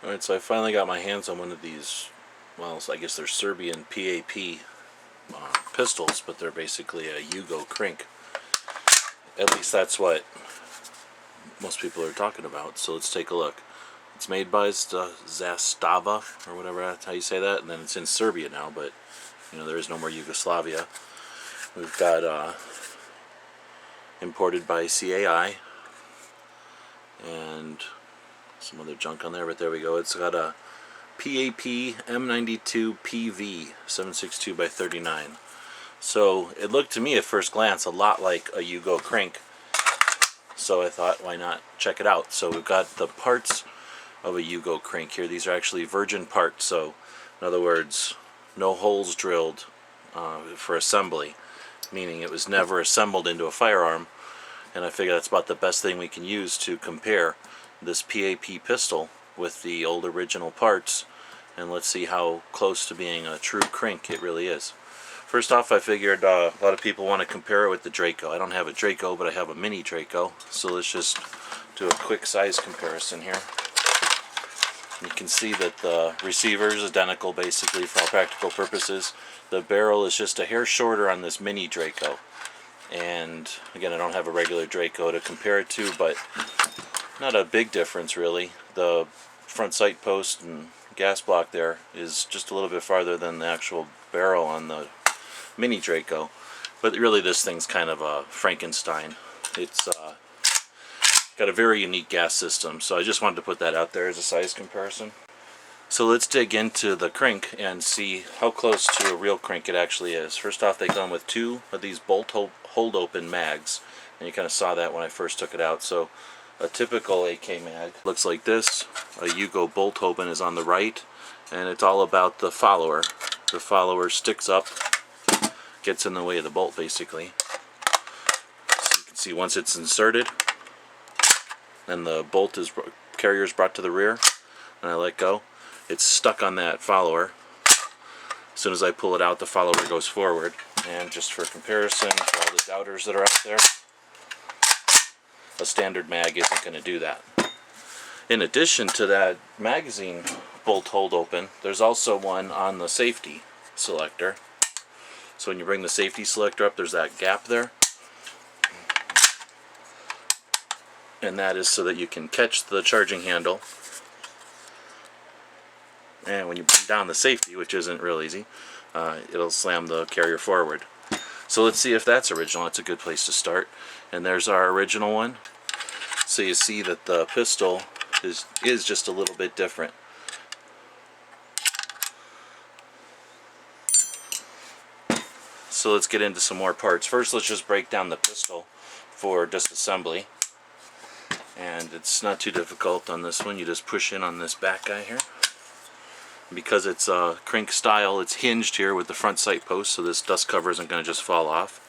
Alright, so I finally got my hands on one of these, well, I guess they're Serbian PAP pistols, but they're basically a Yugo Krink. At least that's what most people are talking about, so let's take a look. It's made by Zastava, or whatever, that's how you say that, and then it's in Serbia now, but you know, there is no more Yugoslavia. We've got imported by CAI, and some other junk on there, but there we go. It's got a PAP M92 PV 762 by 39. So it looked to me at first glance a lot like a Yugo Krink. So I thought, why not check it out? So we've got the parts of a Yugo Krink here. These are actually virgin parts. So in other words, no holes drilled for assembly, meaning it was never assembled into a firearm. And I figure that's about the best thing we can use to compare this PAP pistol with the old original parts, and let's see how close to being a true Krink it really is. First off, I figured a lot of people want to compare it with the Draco. I don't have a Draco, but I have a mini Draco, so let's just do a quick size comparison here. You can see that the receiver is identical basically for all practical purposes. The barrel is just a hair shorter on this mini Draco, and again, I don't have a regular Draco to compare it to, but not a big difference really. The front sight post and gas block there is just a little bit farther than the actual barrel on the mini Draco, but really this thing's kind of a Frankenstein. It's got a very unique gas system, so I just wanted to put that out there as a size comparison. So let's dig into the Krink and see how close to a real Krink it actually is. First off, they come with two of these bolt hold open mags, and you kind of saw that when I first took it out. So a typical AK mag looks like this. A Yugo bolt open is on the right, and it's all about the follower. The follower sticks up, gets in the way of the bolt basically. So you can see once it's inserted, and the bolt is carrier is brought to the rear, and I let go, it's stuck on that follower. As soon as I pull it out, the follower goes forward. And just for comparison, for all the doubters that are out there, a standard mag isn't going to do that. In addition to that magazine bolt hold open, there's also one on the safety selector. So when you bring the safety selector up, there's that gap there, and that is so that you can catch the charging handle, and when you bring down the safety, which isn't real easy, it'll slam the carrier forward. So let's see if that's original. It's a good place to start. And there's our original one. So you see that the pistol is just a little bit different. So let's get into some more parts. First, let's just break down the pistol for disassembly. And it's not too difficult on this one. You just push in on this back guy here. Because it's a Krink style, it's hinged here with the front sight post, so this dust cover isn't going to just fall off.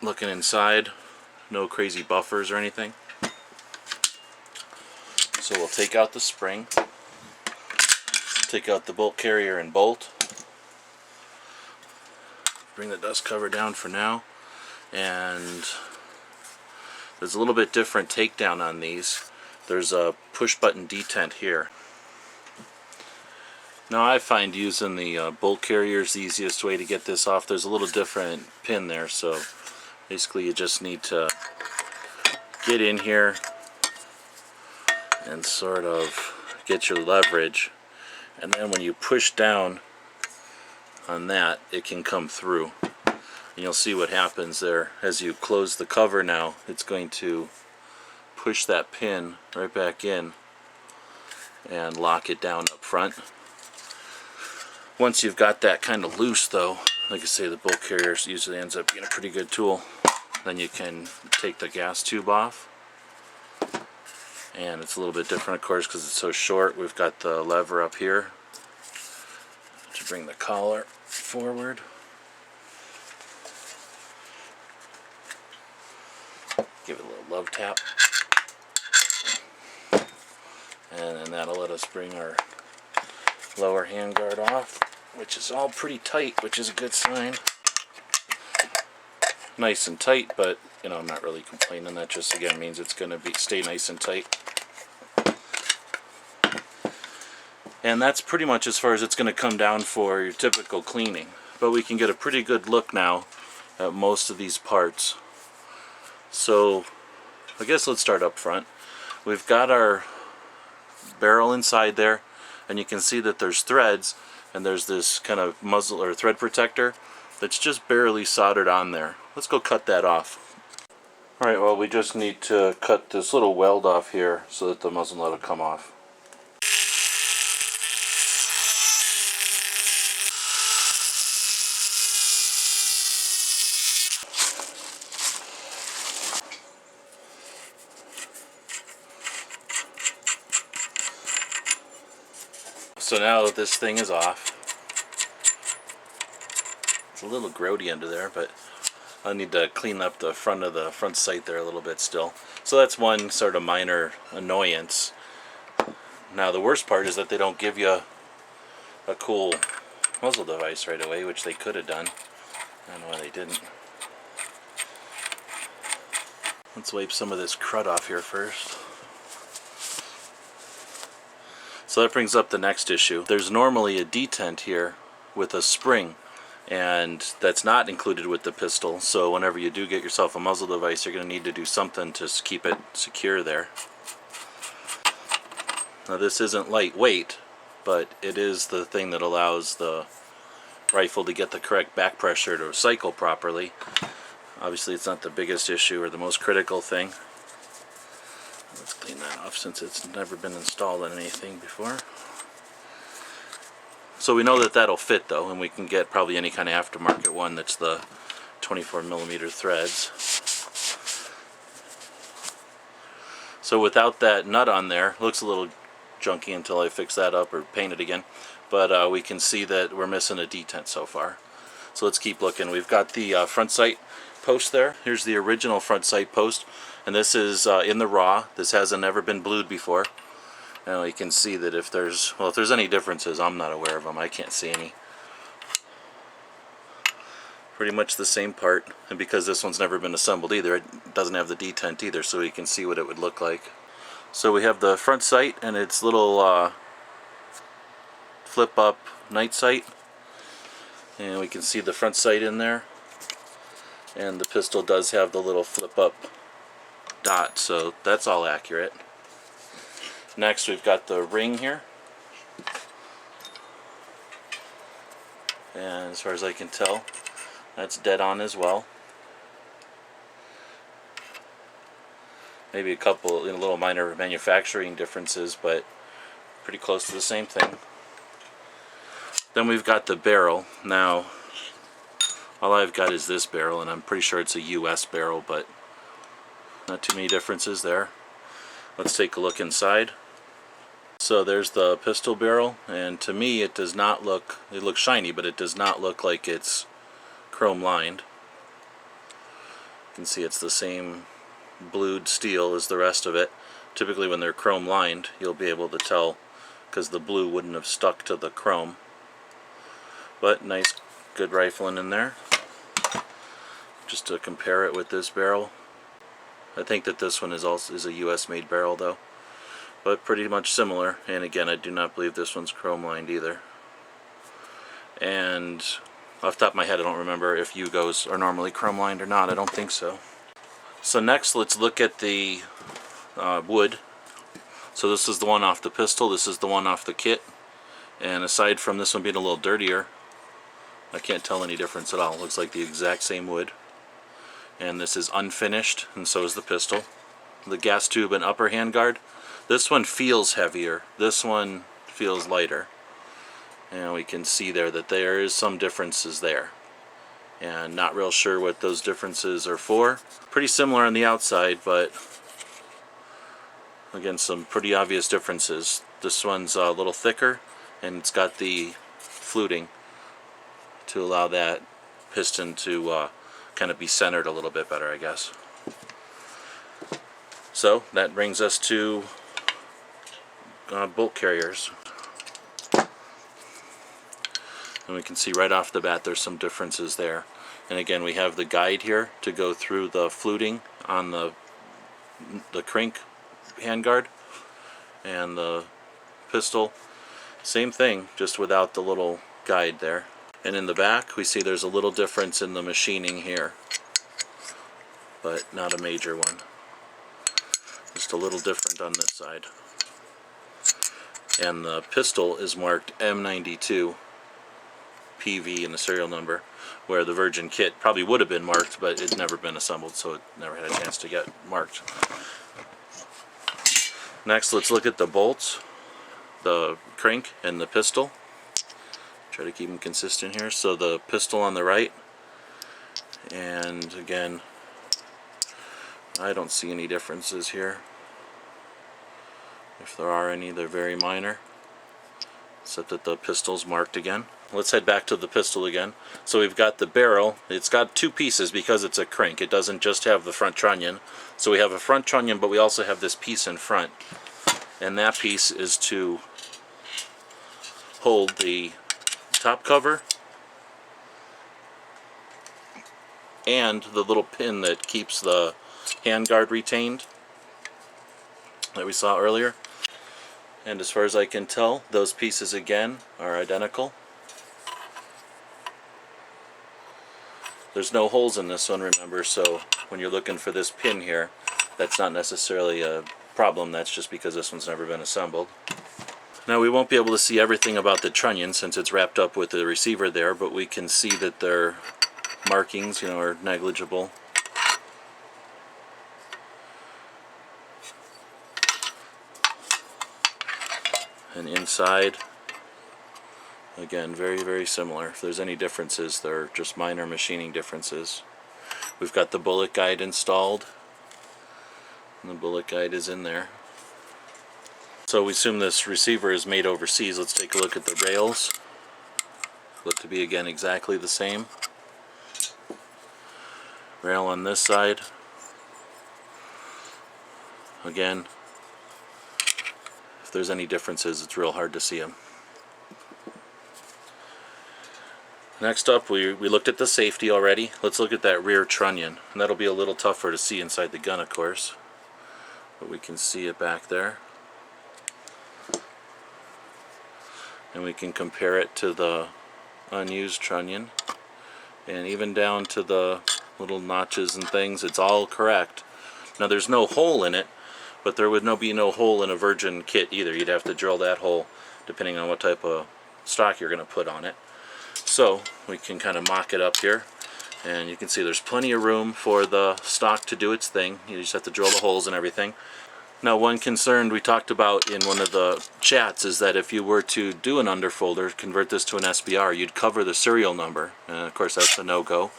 Looking inside, no crazy buffers or anything. So we'll take out the spring, take out the bolt carrier and bolt, bring the dust cover down for now, and there's a little bit different takedown on these. There's a push button detent here. Now I find using the bolt carrier is the easiest way to get this off. There's a little different pin there, so basically you just need to get in here and sort of get your leverage, and then when you push down on that, it can come through. And you'll see what happens there. As you close the cover now, it's going to push that pin right back in and lock it down up front. Once you've got that kind of loose though, like I say, the bolt carrier usually ends up being a pretty good tool. Then you can take the gas tube off, and it's a little bit different of course because it's so short. We've got the lever up here to bring the collar forward. Give it a little love tap, and then that'll let us bring our lower handguard off, which is all pretty tight, which is a good sign. Nice and tight, but you know, I'm not really complaining. That just again means it's going to stay nice and tight. And that's pretty much as far as it's going to come down for your typical cleaning. But we can get a pretty good look now at most of these parts. So I guess let's start up front. We've got our barrel inside there, and you can see that there's threads, and there's this kind of muzzle or thread protector that's just barely soldered on there. Let's go cut that off. Alright, well, we just need to cut this little weld off here so that the muzzle nut will come off. So now that this thing is off, it's a little grody under there, but I need to clean up the front of the front sight there a little bit still. So that's one sort of minor annoyance. Now the worst part is that they don't give you a cool muzzle device right away, which they could have done. I don't know why they didn't. Let's wipe some of this crud off here first. So that brings up the next issue. There's normally a detent here with a spring, and that's not included with the pistol. So whenever you do get yourself a muzzle device, you're going to need to do something to keep it secure there. Now this isn't lightweight, but it is the thing that allows the rifle to get the correct back pressure to cycle properly. Obviously it's not the biggest issue or the most critical thing. Let's clean that off since it's never been installed on anything before. So we know that that'll fit though, and we can get probably any kind of aftermarket one that's the 24mm threads. So without that nut on there, looks a little junky until I fix that up or paint it again, but we can see that we're missing a detent so far. So let's keep looking. We've got the front sight post there. Here's the original front sight post, and this is in the raw. This hasn't ever been blued before. Now you can see that if there's any differences, I'm not aware of them. I can't see any. Pretty much the same part, and because this one's never been assembled either, it doesn't have the detent either, so you can see what it would look like. So we have the front sight and its little flip up night sight, and we can see the front sight in there, and the pistol does have the little flip up dot, so that's all accurate. Next we've got the ring here, and as far as I can tell, that's dead on as well. Maybe a couple little minor manufacturing differences, but pretty close to the same thing. Then we've got the barrel. Now all I've got is this barrel, and I'm pretty sure it's a US barrel, but not too many differences there. Let's take a look inside. So there's the pistol barrel, and to me it does not look, it looks shiny, but it does not look like it's chrome lined. You can see it's the same blued steel as the rest of it. Typically when they're chrome lined, you'll be able to tell because the blue wouldn't have stuck to the chrome. But nice, good rifling in there. Just to compare it with this barrel, I think that this one is a US made barrel though, but pretty much similar. And again, I do not believe this one's chrome lined either. And off the top of my head, I don't remember if Yugos are normally chrome lined or not. I don't think so. So next, let's look at the wood. So this is the one off the pistol, this is the one off the kit, and aside from this one being a little dirtier, I can't tell any difference at all. It looks like the exact same wood. And this is unfinished, and so is the pistol. The gas tube and upper handguard, this one feels heavier, this one feels lighter. And we can see there that there is some differences there. And not real sure what those differences are for. Pretty similar on the outside, but again, some pretty obvious differences. This one's a little thicker, and it's got the fluting to allow that piston to kind of be centered a little bit better, I guess. So that brings us to bolt carriers. And we can see right off the bat there's some differences there. And again, we have the guide here to go through the fluting on the Krink handguard and the pistol Same thing, just without the little guide there. And in the back we see there's a little difference in the machining here, but not a major one. Just a little different on this side. And the pistol is marked M92 PV in the serial number, where the Virgin kit probably would have been marked, but it's never been assembled, so it never had a chance to get marked. Next, let's look at the bolts, the crank and the pistol. Try to keep them consistent here. So the pistol on the right, and again, I don't see any differences here. If there are any, they're very minor, except that the pistol's marked again. Let's head back to the pistol again. So we've got the barrel. It's got two pieces because it's a crank. It doesn't just have the front trunnion. So we have a front trunnion, but we also have this piece in front. And that piece is to hold the top cover and the little pin that keeps the handguard retained that we saw earlier. And as far as I can tell, those pieces again are identical. There's no holes in this one, remember, so when you're looking for this pin here, that's not necessarily a problem. That's just because this one's never been assembled. Now we won't be able to see everything about the trunnion since it's wrapped up with the receiver there, but we can see that their markings, are negligible. And inside, again, very, very similar. If there's any differences, they're just minor machining differences. We've got the bullet guide installed, and the bullet guide is in there. So we assume this receiver is made overseas. Let's take a look at the rails. Look to be, again, exactly the same. Rail on this side. Again, if there's any differences, it's real hard to see them. Next up, we looked at the safety already. Let's look at that rear trunnion. And that'll be a little tougher to see inside the gun, of course. But we can see it back there. And we can compare it to the unused trunnion. And even down to the little notches and things, it's all correct. Now there's no hole in it, but there would be no hole in a Virgin kit either. You'd have to drill that hole depending on what type of stock you're going to put on it. So we can kind of mock it up here, and you can see there's plenty of room for the stock to do its thing. You just have to drill the holes and everything. Now, one concern we talked about in one of the chats is that if you were to do an underfolder, convert this to an SBR, you'd cover the serial number, and of course that's a no-go.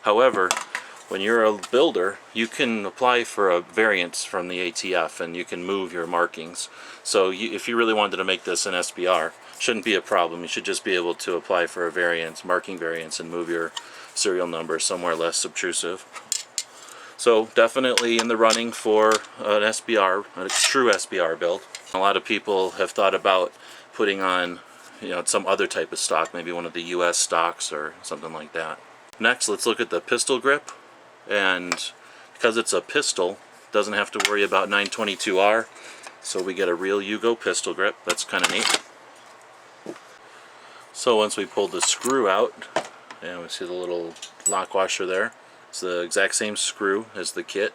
However, when you're a builder, you can apply for a variance from the ATF and you can move your markings. So if you really wanted to make this an SBR, shouldn't be a problem. You should just be able to apply for a variance, marking variance, and move your serial number somewhere less obtrusive. So definitely in the running for an SBR, a true SBR build. A lot of people have thought about putting on, some other type of stock, maybe one of the US stocks or something like that. Next, let's look at the pistol grip. And because it's a pistol, it doesn't have to worry about 922R. So we get a real Yugo pistol grip. That's kind of neat. So once we pull the screw out, and we see the little lock washer there. It's the exact same screw as the kit.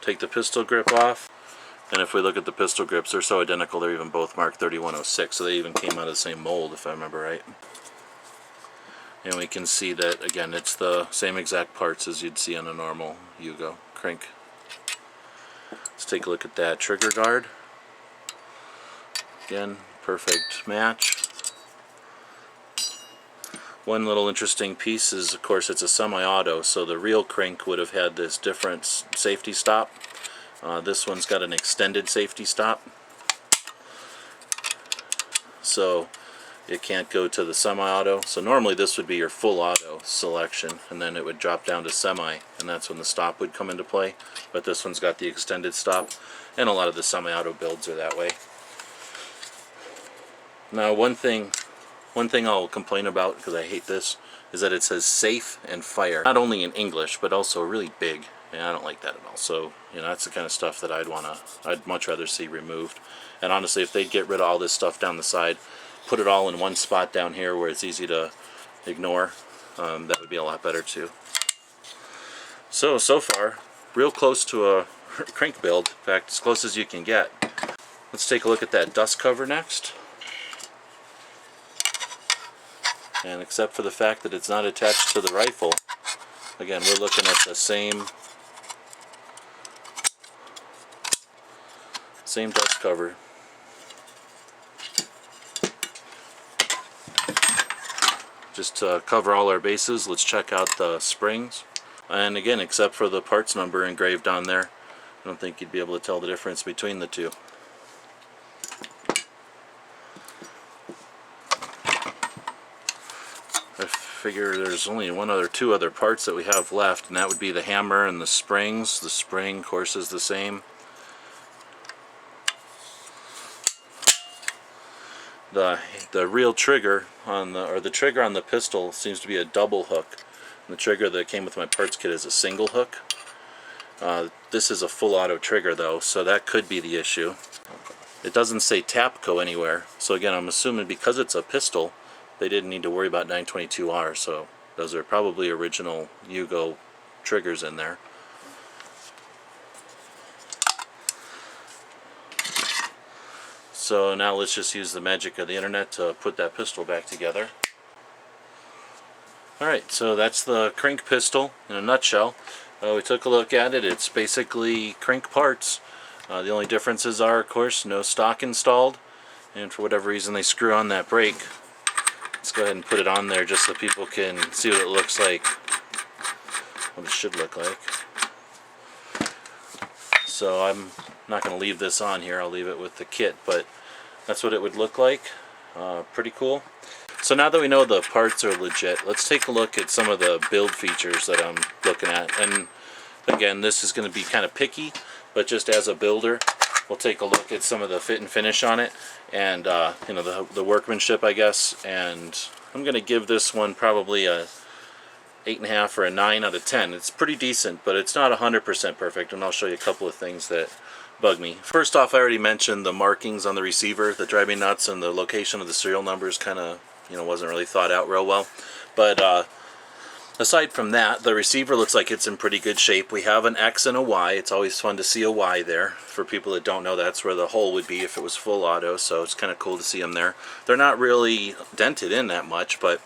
Take the pistol grip off, and if we look at the pistol grips, they're so identical they're even both marked 3106, so they even came out of the same mold if I remember right. And we can see that, again, it's the same exact parts as you'd see on a normal Yugo Krink. Let's take a look at that trigger guard. Again, perfect match. One little interesting piece is, of course, it's a semi-auto, so the real Krink would have had this different safety stop. This one's got an extended safety stop, so it can't go to the semi-auto. So normally this would be your full auto selection, and then it would drop down to semi, and that's when the stop would come into play. But this one's got the extended stop, and a lot of the semi-auto builds are that way. Now one thing I'll complain about, because I hate this, is that it says safe and fire. Not only in English, but also really big. and I don't like that at all. So, you know, that's the kind of stuff that I'd much rather see removed. And honestly, if they'd get rid of all this stuff down the side, put it all in one spot down here where it's easy to ignore, that would be a lot better too. So far, real close to a Krink build. In fact, as close as you can get. Let's take a look at that dust cover next. And except for the fact that it's not attached to the rifle, again, we're looking at the same dust cover. Just to cover all our bases, let's check out the springs. And again, except for the parts number engraved on there, I don't think you'd be able to tell the difference between the two. I figure there's only two other parts that we have left, and that would be the hammer and the springs. The spring, of course, is the same. The real trigger on the trigger on the pistol seems to be a double hook. And the trigger that came with my parts kit is a single hook. This is a full auto trigger though, so that could be the issue. It doesn't say TAPCO anywhere, so again, I'm assuming because it's a pistol, they didn't need to worry about 922R, so those are probably original Yugo triggers in there. So now let's just use the magic of the internet to put that pistol back together. Alright, so that's the Krink pistol in a nutshell. We took a look at it. It's basically Krink parts. The only differences are, of course, no stock installed, and for whatever reason they screw on that brake. Let's go ahead and put it on there just so people can see what it looks like, what it should look like. So I'm not going to leave this on here, I'll leave it with the kit, but that's what it would look like. Pretty cool. So now that we know the parts are legit, let's take a look at some of the build features that I'm looking at. And again, this is going to be kind of picky, but just as a builder, we'll take a look at some of the fit and finish on it, and you know, the workmanship, I guess. And I'm going to give this one probably a 8.5 or a 9 out of 10. It's pretty decent, but it's not 100% perfect, and I'll show you a couple of things that bug me. First off, I already mentioned the markings on the receiver that drive me nuts, and the location of the serial numbers kind of, you know, wasn't really thought out real well. But aside from that, the receiver looks like it's in pretty good shape. We have an X and a Y. It's always fun to see a Y there. For people that don't know, that's where the hole would be if it was full auto, so it's kind of cool to see them there. They're not really dented in that much, but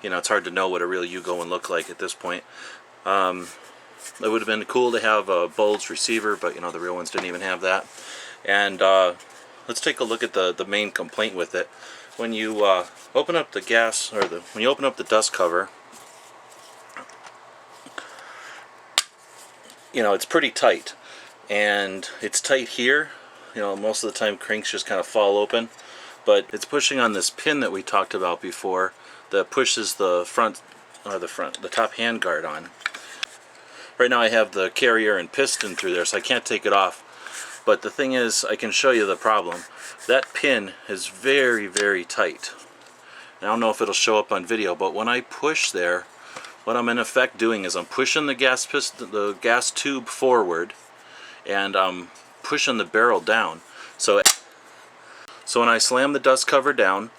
you know, it's hard to know what a real Yugo would look like at this point. It would have been cool to have a bulged receiver, but you know, the real ones didn't even have that. And let's take a look at the main complaint with it. When you open up the gas, or when you open up the dust cover, you know, it's pretty tight, and it's tight here. You know, most of the time Krinks just kind of fall open, but it's pushing on this pin that we talked about before that pushes the the top handguard on. Right now I have the carrier and piston through there, so I can't take it off. But the thing is, I can show you the problem. That pin is very, very tight. I don't know if it'll show up on video, but when I push there, what I'm in effect doing is I'm pushing the gas tube forward, and I'm pushing the barrel down. So when I slam the dust cover down,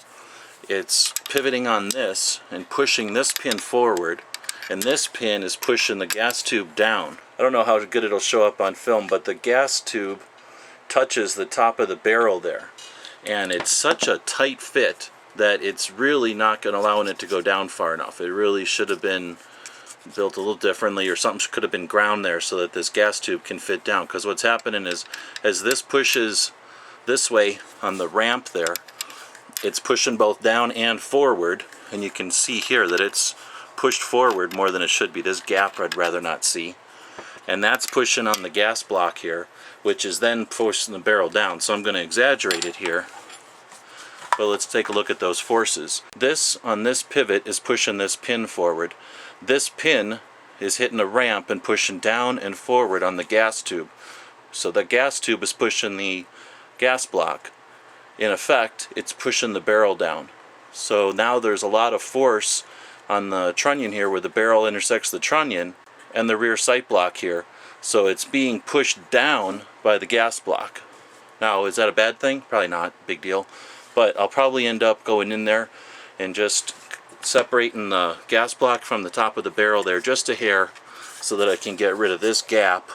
it's pivoting on this and pushing this pin forward, and this pin is pushing the gas tube down. I don't know how good it'll show up on film, but the gas tube touches the top of the barrel there, and it's such a tight fit that it's really not going to allow it to go down far enough. It really should have been built a little differently, or something could have been ground there so that this gas tube can fit down. Because what's happening is, as this pushes this way on the ramp there, it's pushing both down and forward, and you can see here that it's pushed forward more than it should be. This gap I'd rather not see, and that's pushing on the gas block here, which is then pushing the barrel down. So I'm going to exaggerate it here, but let's take a look at those forces. This on this pivot is pushing this pin forward. This pin is hitting the ramp and pushing down and forward on the gas tube. So the gas tube is pushing the gas block. In effect, it's pushing the barrel down. So now there's a lot of force on the trunnion here where the barrel intersects the trunnion, and the rear sight block here. So it's being pushed down by the gas block. Now, is that a bad thing? Probably not, big deal. But I'll probably end up going in there and just separating the gas block from the top of the barrel there just a hair, so that I can get rid of this gap,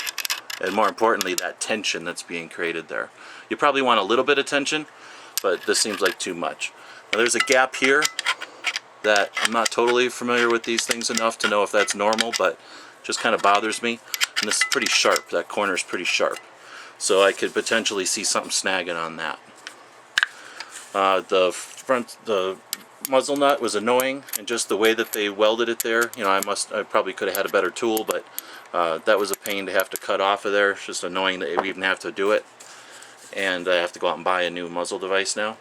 and more importantly, that tension that's being created there. You probably want a little bit of tension, but this seems like too much. Now there's a gap here that I'm not totally familiar with these things enough to know if that's normal, but just kind of bothers me. And this is pretty sharp. That corner is pretty sharp. So I could potentially see something snagging on that. The muzzle nut was annoying, and just the way that they welded it there, you know, I probably could have had a better tool, but that was a pain to have to cut off of there. It's just annoying that we even have to do it, and I have to go out and buy a new muzzle device now.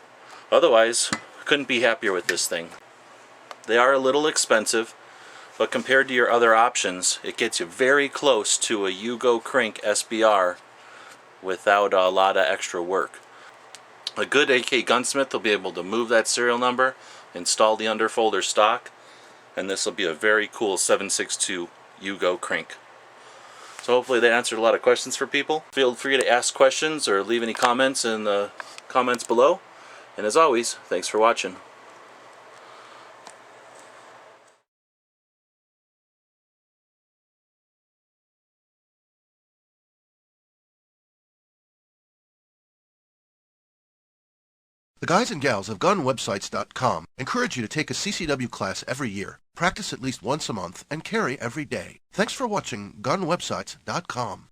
Otherwise, couldn't be happier with this thing. They are a little expensive, but compared to your other options, it gets you very close to a Yugo Krink SBR without a lot of extra work. A good AK gunsmith will be able to move that serial number, install the underfolder stock, and this will be a very cool 7.62 Yugo Krink. So hopefully that answered a lot of questions for people. Feel free to ask questions or leave any comments in the comments below. And as always, thanks for watching. The guys and gals of gunwebsites.com encourage you to take a CCW class every year, practice at least once a month, and carry every day. Thanks for watching gunwebsites.com.